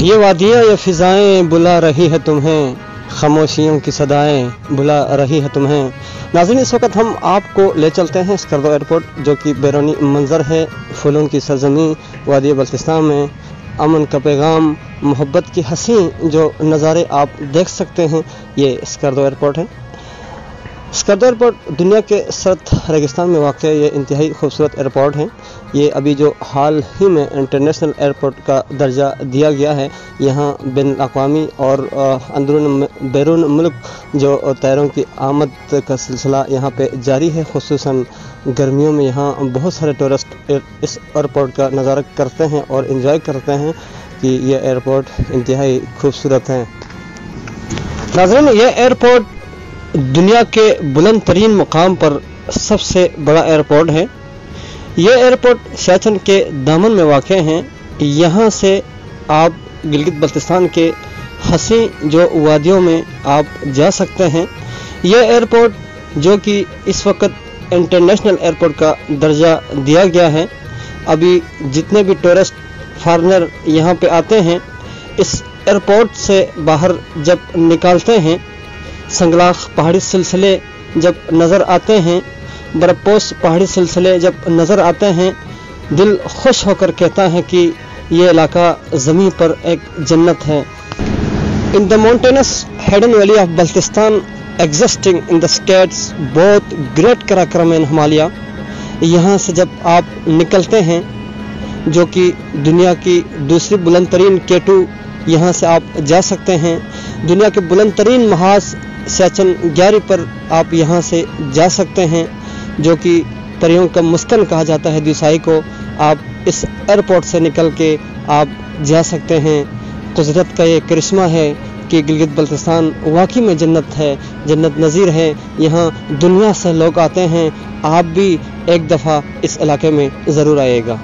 ये वादियाँ ये फ़िज़ाएँ बुला रही है तुम्हें, खामोशियों की सदाएं बुला रही है तुम्हें। नाज़रीन, इस वक्त हम आपको ले चलते हैं स्कर्दो एयरपोर्ट, जो कि बैरूनी मंज़र है फूलों की सरज़मीं वादी बल्तिस्तान में। अमन का पैगाम, मोहब्बत की हंसी जो नज़ारे आप देख सकते हैं, ये स्कर्दो एयरपोर्ट है। स्कर्दो एयरपोर्ट दुनिया के सर्द रेगिस्तान में वाक़ ये इंतहाई खूबसूरत एयरपोर्ट है। ये अभी जो हाल ही में इंटरनेशनल एयरपोर्ट का दर्जा दिया गया है, यहाँ बैनुल-अक़वामी और अंदरून बैरून मुल्क जो तैयारों की आमद का सिलसिला यहाँ पे जारी है। खुसूसन गर्मियों में यहाँ बहुत सारे टूरिस्ट इस एयरपोर्ट का नज़ारा करते हैं और इन्जॉय करते हैं कि यह एयरपोर्ट इंतहाई खूबसूरत है। नाज़रीन, यह एयरपोर्ट दुनिया के बुलंद तरीन मुकाम पर सबसे बड़ा एयरपोर्ट है। यह एयरपोर्ट सियाचिन के दामन में वाक़ है। यहाँ से आप गिलगित बल्तिस्तान के हंसी जो वादियों में आप जा सकते हैं। यह एयरपोर्ट जो कि इस वक्त इंटरनेशनल एयरपोर्ट का दर्जा दिया गया है। अभी जितने भी टूरिस्ट फॉरेनर यहाँ पे आते हैं, इस एयरपोर्ट से बाहर जब निकालते हैं, संगलाख पहाड़ी सिलसिले जब नज़र आते हैं, बर्फपोश पहाड़ी सिलसिले जब नज़र आते हैं, दिल खुश होकर कहता है कि ये इलाका ज़मीन पर एक जन्नत है। In the mountainous hidden valley of Baltistan existing in the states both great Karakoram and Himalaya. यहाँ से जब आप निकलते हैं, जो कि दुनिया की दूसरी बुलंद तरीन K2, यहाँ से आप जा सकते हैं। दुनिया के बुलंद तरीन महाज सियाचिन 11 पर आप यहाँ से जा सकते हैं, जो कि परियों का मुस्कन कहा जाता है दिसाई को। आप इस एयरपोर्ट से निकल के आप जा सकते हैं। कुदरत का ये करिश्मा है कि गिलगित बल्तिस्तान वाकई में जन्नत है, जन्नत नज़ीर है। यहाँ दुनिया से लोग आते हैं। आप भी एक दफ़ा इस इलाके में ज़रूर आइएगा।